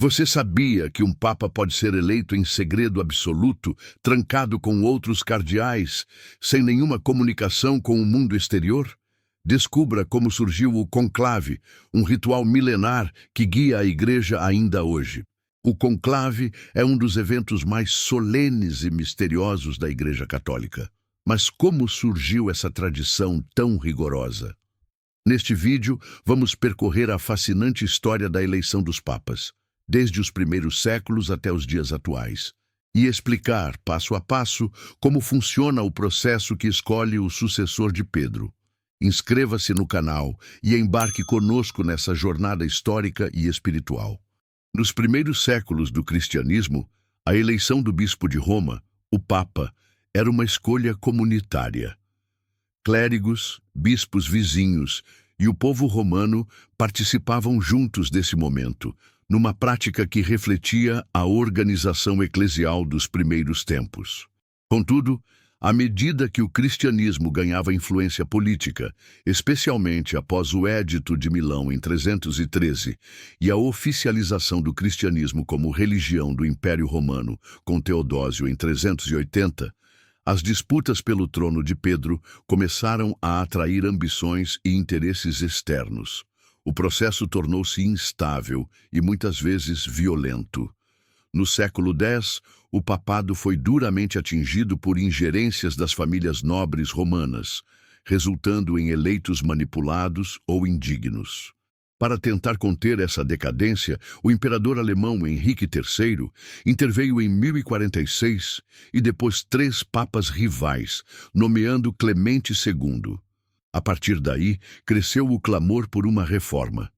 Você sabia que um papa pode ser eleito em segredo absoluto, trancado com outros cardeais, sem nenhuma comunicação com o mundo exterior? Descubra como surgiu o conclave, um ritual milenar que guia a Igreja ainda hoje. O conclave é um dos eventos mais solenes e misteriosos da Igreja Católica. Mas como surgiu essa tradição tão rigorosa? Neste vídeo, vamos percorrer a fascinante história da eleição dos papas, desde os primeiros séculos até os dias atuais, e explicar, passo a passo, como funciona o processo que escolhe o sucessor de Pedro. Inscreva-se no canal e embarque conosco nessa jornada histórica e espiritual. Nos primeiros séculos do cristianismo, a eleição do bispo de Roma, o Papa, era uma escolha comunitária. Clérigos, bispos vizinhos e o povo romano participavam juntos desse momento, numa prática que refletia a organização eclesial dos primeiros tempos. Contudo, à medida que o cristianismo ganhava influência política, especialmente após o Édito de Milão em 313 e a oficialização do cristianismo como religião do Império Romano com Teodósio em 380, as disputas pelo trono de Pedro começaram a atrair ambições e interesses externos. O processo tornou-se instável e muitas vezes violento. No século X, o papado foi duramente atingido por ingerências das famílias nobres romanas, resultando em eleitos manipulados ou indignos. Para tentar conter essa decadência, o imperador alemão Henrique III interveio em 1046 e depois 3 papas rivais, nomeando Clemente II. A partir daí, cresceu o clamor por uma reforma.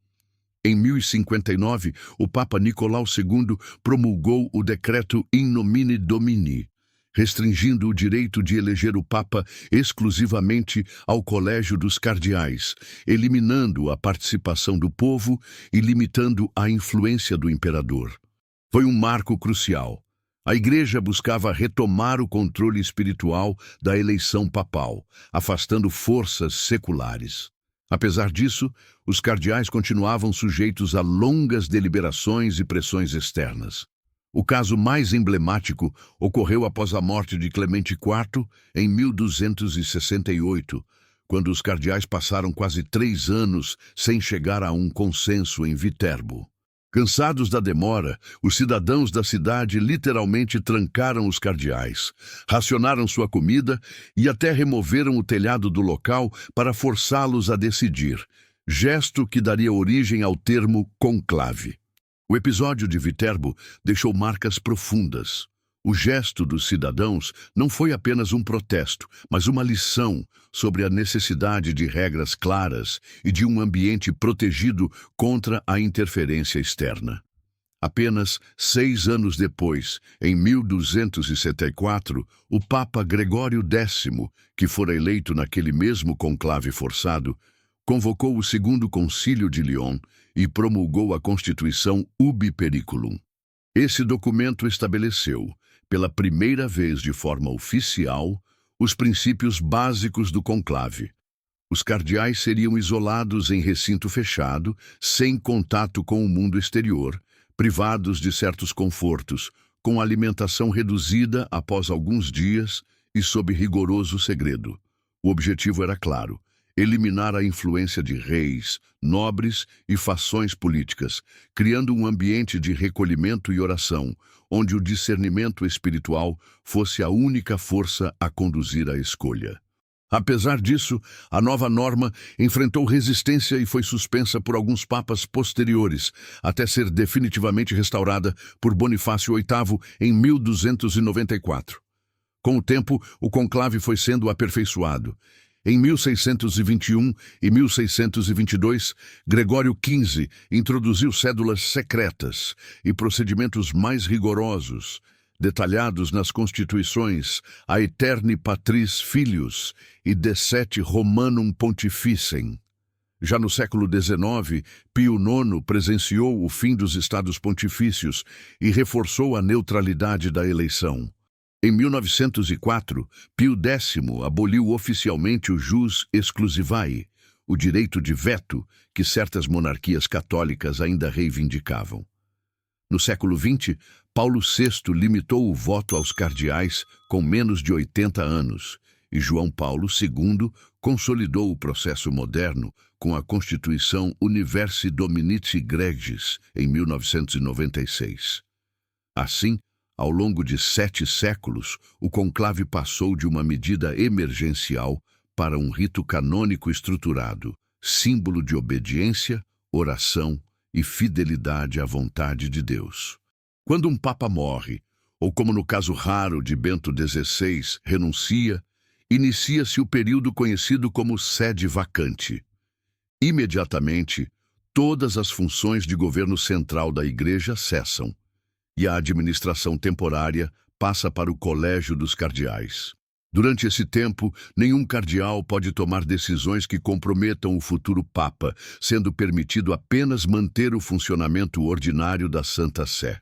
Em 1059, o Papa Nicolau II promulgou o decreto In Nomine Domini, restringindo o direito de eleger o Papa exclusivamente ao colégio dos cardeais, eliminando a participação do povo e limitando a influência do imperador. Foi um marco crucial. A Igreja buscava retomar o controle espiritual da eleição papal, afastando forças seculares. Apesar disso, os cardeais continuavam sujeitos a longas deliberações e pressões externas. O caso mais emblemático ocorreu após a morte de Clemente IV em 1268, quando os cardeais passaram quase 3 anos sem chegar a um consenso em Viterbo. Cansados da demora, os cidadãos da cidade literalmente trancaram os cardeais, racionaram sua comida e até removeram o telhado do local para forçá-los a decidir, gesto que daria origem ao termo conclave. O episódio de Viterbo deixou marcas profundas. O gesto dos cidadãos não foi apenas um protesto, mas uma lição sobre a necessidade de regras claras e de um ambiente protegido contra a interferência externa. Apenas 6 anos depois, em 1274, o Papa Gregório X, que fora eleito naquele mesmo conclave forçado, convocou o Segundo Concílio de Lyon e promulgou a Constituição Ubi Periculum. Esse documento estabeleceu, pela primeira vez de forma oficial, os princípios básicos do conclave. Os cardeais seriam isolados em recinto fechado, sem contato com o mundo exterior, privados de certos confortos, com alimentação reduzida após alguns dias e sob rigoroso segredo. O objetivo era claro: eliminar a influência de reis, nobres e fações políticas, criando um ambiente de recolhimento e oração, onde o discernimento espiritual fosse a única força a conduzir a escolha. Apesar disso, a nova norma enfrentou resistência e foi suspensa por alguns papas posteriores, até ser definitivamente restaurada por Bonifácio VIII em 1294. Com o tempo, o conclave foi sendo aperfeiçoado. Em 1621 e 1622, Gregório XV introduziu cédulas secretas e procedimentos mais rigorosos, detalhados nas constituições Aeterni Patris Filius e De Sette Romanum Pontificem. Já no século XIX, Pio IX presenciou o fim dos estados pontifícios e reforçou a neutralidade da eleição. Em 1904, Pio X aboliu oficialmente o jus exclusivae, o direito de veto que certas monarquias católicas ainda reivindicavam. No século XX, Paulo VI limitou o voto aos cardeais com menos de 80 anos, e João Paulo II consolidou o processo moderno com a Constituição Universi Dominici Gregis, em 1996. Assim, ao longo de 7 séculos, o conclave passou de uma medida emergencial para um rito canônico estruturado, símbolo de obediência, oração e fidelidade à vontade de Deus. Quando um papa morre, ou como no caso raro de Bento XVI, renuncia, inicia-se o período conhecido como sede vacante. Imediatamente, todas as funções de governo central da Igreja cessam, e a administração temporária passa para o Colégio dos Cardeais. Durante esse tempo, nenhum cardeal pode tomar decisões que comprometam o futuro Papa, sendo permitido apenas manter o funcionamento ordinário da Santa Sé.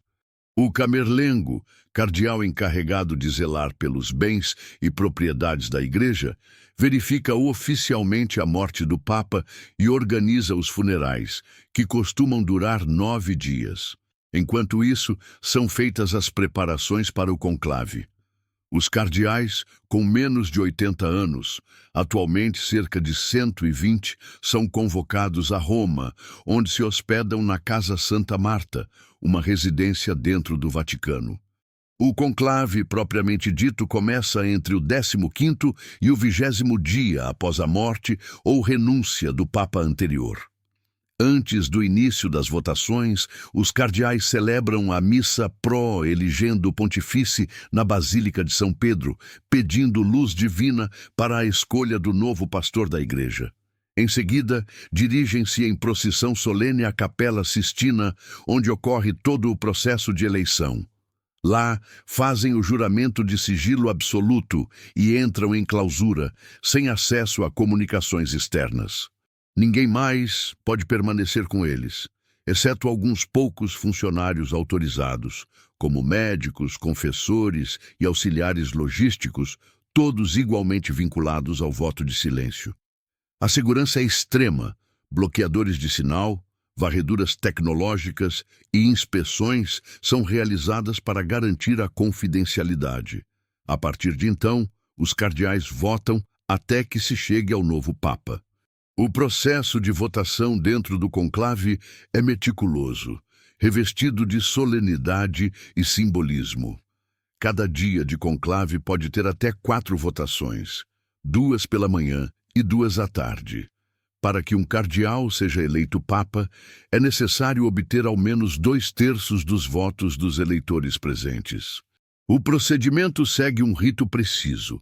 O camerlengo, cardeal encarregado de zelar pelos bens e propriedades da Igreja, verifica oficialmente a morte do Papa e organiza os funerais, que costumam durar 9 dias. Enquanto isso, são feitas as preparações para o conclave. Os cardeais, com menos de 80 anos, atualmente cerca de 120, são convocados a Roma, onde se hospedam na Casa Santa Marta, uma residência dentro do Vaticano. O conclave, propriamente dito, começa entre o 15º e o 20º dia após a morte ou renúncia do Papa anterior. Antes do início das votações, os cardeais celebram a missa pró-eligendo pontifício na Basílica de São Pedro, pedindo luz divina para a escolha do novo pastor da Igreja. Em seguida, dirigem-se em procissão solene à Capela Sistina, onde ocorre todo o processo de eleição. Lá, fazem o juramento de sigilo absoluto e entram em clausura, sem acesso a comunicações externas. Ninguém mais pode permanecer com eles, exceto alguns poucos funcionários autorizados, como médicos, confessores e auxiliares logísticos, todos igualmente vinculados ao voto de silêncio. A segurança é extrema, bloqueadores de sinal, varreduras tecnológicas e inspeções são realizadas para garantir a confidencialidade. A partir de então, os cardeais votam até que se chegue ao novo Papa. O processo de votação dentro do conclave é meticuloso, revestido de solenidade e simbolismo. Cada dia de conclave pode ter até 4 votações, 2 pela manhã e 2 à tarde. Para que um cardeal seja eleito Papa, é necessário obter ao menos 2/3 dos votos dos eleitores presentes. O procedimento segue um rito preciso.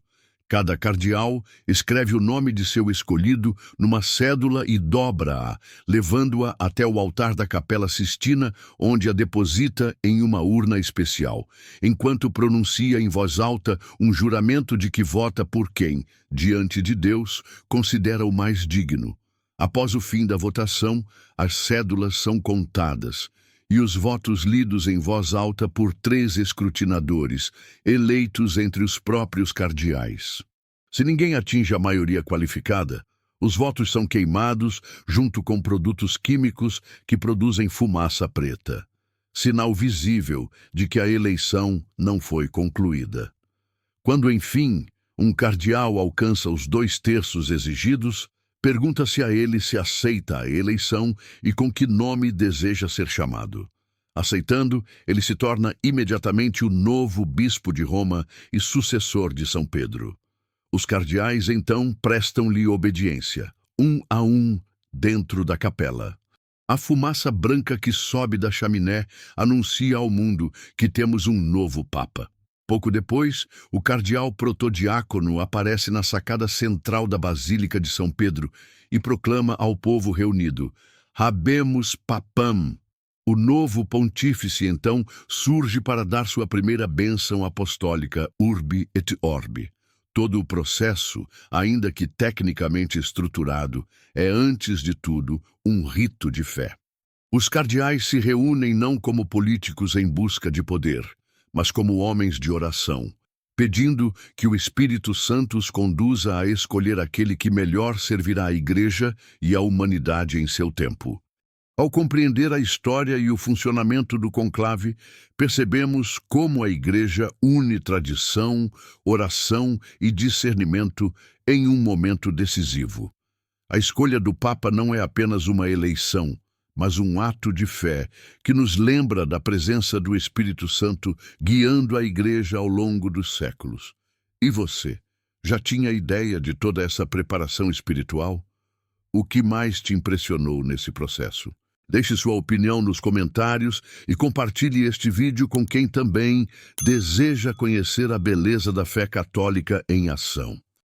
Cada cardeal escreve o nome de seu escolhido numa cédula e dobra-a, levando-a até o altar da Capela Sistina, onde a deposita em uma urna especial, enquanto pronuncia em voz alta um juramento de que vota por quem, diante de Deus, considera o mais digno. Após o fim da votação, as cédulas são contadas e os votos lidos em voz alta por 3 escrutinadores, eleitos entre os próprios cardeais. Se ninguém atinge a maioria qualificada, os votos são queimados junto com produtos químicos que produzem fumaça preta, sinal visível de que a eleição não foi concluída. Quando, enfim, um cardeal alcança os 2/3 exigidos, pergunta-se a ele se aceita a eleição e com que nome deseja ser chamado. Aceitando, ele se torna imediatamente o novo bispo de Roma e sucessor de São Pedro. Os cardeais, então, prestam-lhe obediência, um a um, dentro da capela. A fumaça branca que sobe da chaminé anuncia ao mundo que temos um novo Papa. Pouco depois, o cardeal protodiácono aparece na sacada central da Basílica de São Pedro e proclama ao povo reunido: Habemus Papam. O novo pontífice, então, surge para dar sua primeira bênção apostólica, Urbi et Orbi. Todo o processo, ainda que tecnicamente estruturado, é, antes de tudo, um rito de fé. Os cardeais se reúnem não como políticos em busca de poder, mas como homens de oração, pedindo que o Espírito Santo os conduza a escolher aquele que melhor servirá à Igreja e à humanidade em seu tempo. Ao compreender a história e o funcionamento do conclave, percebemos como a Igreja une tradição, oração e discernimento em um momento decisivo. A escolha do Papa não é apenas uma eleição, mas um ato de fé que nos lembra da presença do Espírito Santo guiando a Igreja ao longo dos séculos. E você, já tinha ideia de toda essa preparação espiritual? O que mais te impressionou nesse processo? Deixe sua opinião nos comentários e compartilhe este vídeo com quem também deseja conhecer a beleza da fé católica em ação.